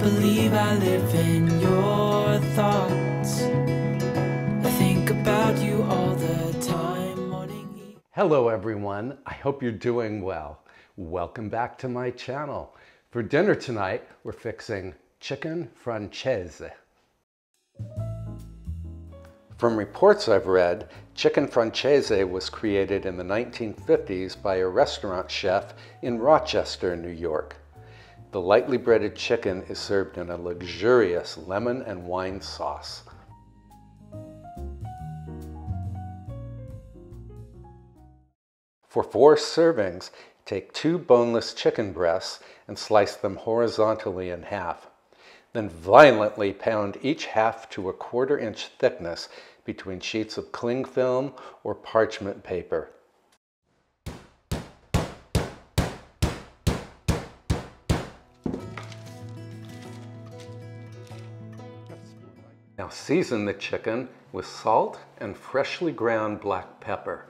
believe I live in your thoughts. I think about you all the time, morning, evening. Hello everyone, I hope you're doing well. Welcome back to my channel. For dinner tonight, we're fixing chicken Francese. From reports I've read, chicken Francese was created in the 1950s by a restaurant chef in Rochester, New York. The lightly breaded chicken is served in a luxurious lemon and wine sauce. For 4 servings, take 2 boneless chicken breasts and slice them horizontally in half. Then violently pound each half to a 1/4 inch thickness between sheets of cling film or parchment paper. Now season the chicken with salt and freshly ground black pepper.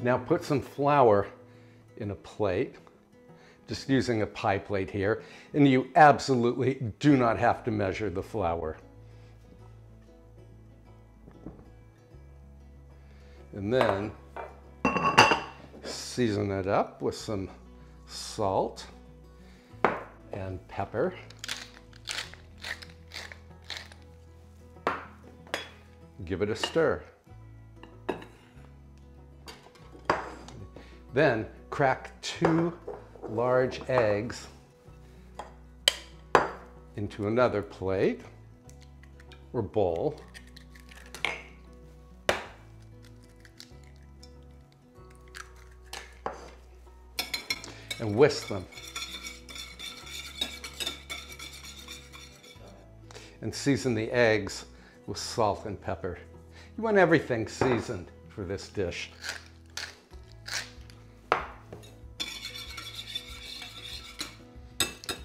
Now put some flour in a plate, just using a pie plate here, and you absolutely do not have to measure the flour. And then season it up with some salt and pepper. Give it a stir. Then crack 2 large eggs into another plate or bowl. And whisk them. And season the eggs with salt and pepper. You want everything seasoned for this dish.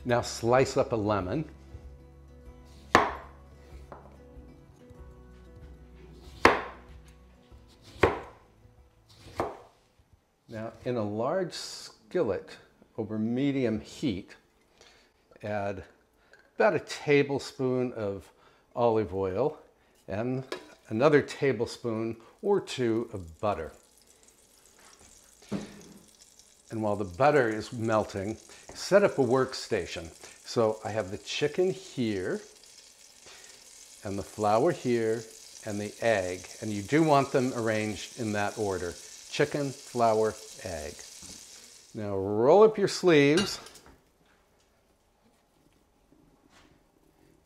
Now slice up a lemon. Now in a large skillet over medium heat, add about a tablespoon of olive oil and another tablespoon or 2 of butter. And while the butter is melting, set up a workstation. So I have the chicken here, and the flour here, and the egg. And you do want them arranged in that order. Chicken, flour, egg. Now roll up your sleeves.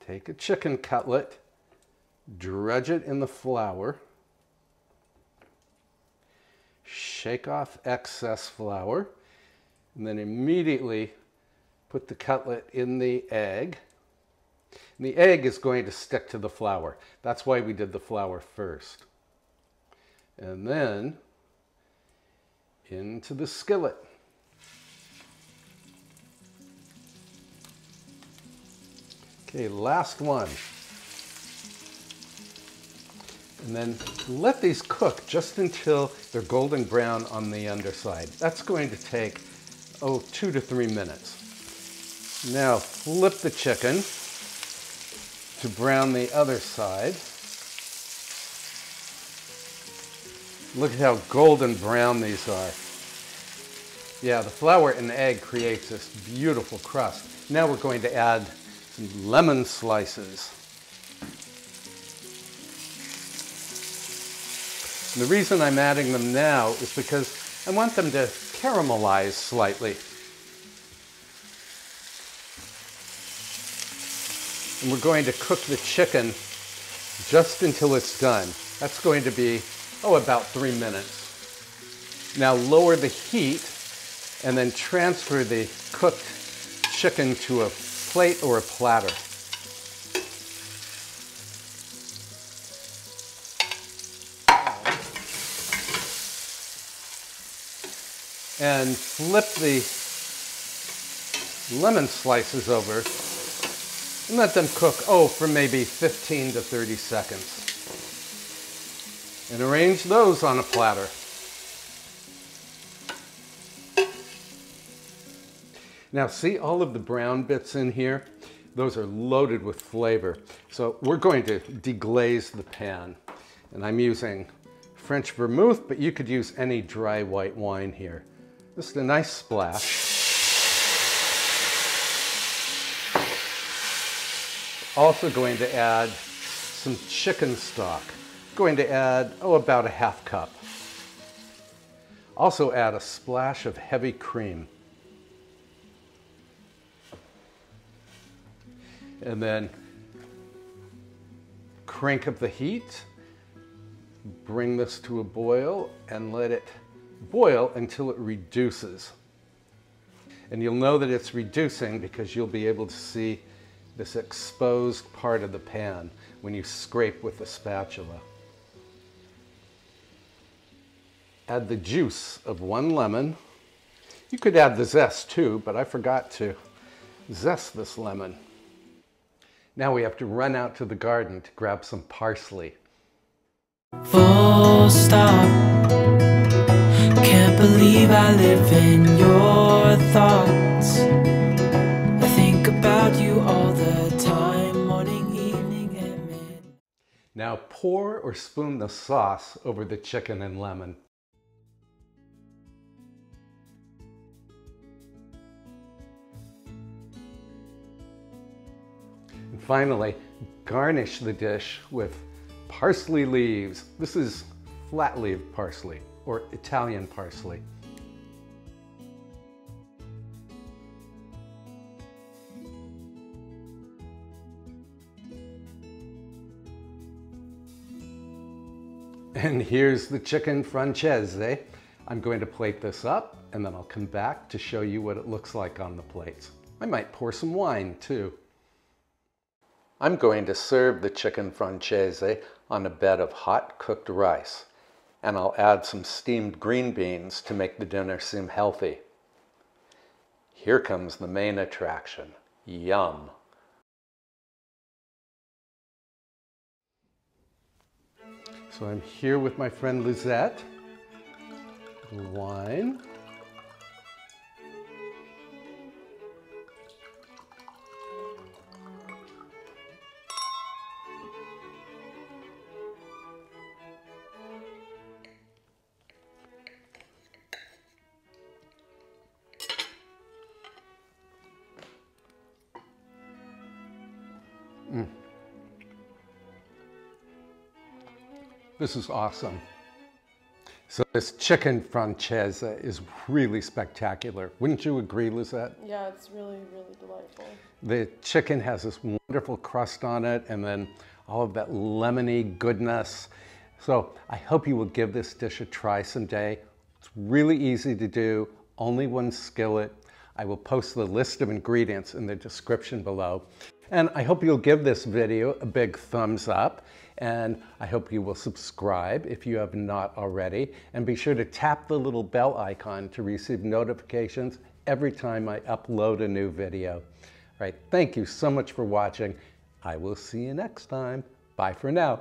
Take a chicken cutlet, dredge it in the flour. Shake off excess flour, and then immediately put the cutlet in the egg. And the egg is going to stick to the flour. That's why we did the flour first. And then into the skillet. Okay, last one. And then let these cook just until they're golden brown on the underside. That's going to take, 2 to 3 minutes. Now flip the chicken to brown the other side. Look at how golden brown these are. Yeah, the flour and egg creates this beautiful crust. Now we're going to add some lemon slices. And the reason I'm adding them now is because I want them to caramelize slightly. And we're going to cook the chicken just until it's done. That's going to be, about 3 minutes. Now lower the heat and then transfer the cooked chicken to a plate or a platter. And flip the lemon slices over and let them cook, for maybe 15 to 30 seconds. And arrange those on a platter. Now see all of the brown bits in here? Those are loaded with flavor. So we're going to deglaze the pan. And I'm using French vermouth, but you could use any dry white wine here. Just a nice splash. Also going to add some chicken stock. Going to add, about a half cup. Also add a splash of heavy cream. And then crank up the heat, bring this to a boil, and let it boil until it reduces. And you'll know that it's reducing because you'll be able to see this exposed part of the pan when you scrape with the spatula. Add the juice of 1 lemon. You could add the zest too, but I forgot to zest this lemon. Now we have to run out to the garden to grab some parsley. Full stop. Can't believe I live in your thoughts. I think about you all the time, morning, evening, and midnight. Now pour or spoon the sauce over the chicken and lemon. And finally, garnish the dish with parsley leaves. This is flat-leaf parsley or Italian parsley. And here's the chicken Francese. I'm going to plate this up and then I'll come back to show you what it looks like on the plates. I might pour some wine too. I'm going to serve the chicken Francese on a bed of hot cooked rice, and I'll add some steamed green beans to make the dinner seem healthy. Here comes the main attraction. Yum! So I'm here with my friend Lisette. The wine. This is awesome. So this chicken Francese is really spectacular. Wouldn't you agree, Lisette? Yeah, it's really, really delightful. The chicken has this wonderful crust on it and then all of that lemony goodness. So I hope you will give this dish a try someday. It's really easy to do, only 1 skillet. I will post the list of ingredients in the description below. And I hope you'll give this video a big thumbs up. And I hope you will subscribe if you have not already. And be sure to tap the little bell icon to receive notifications every time I upload a new video. All right, thank you so much for watching. I will see you next time. Bye for now.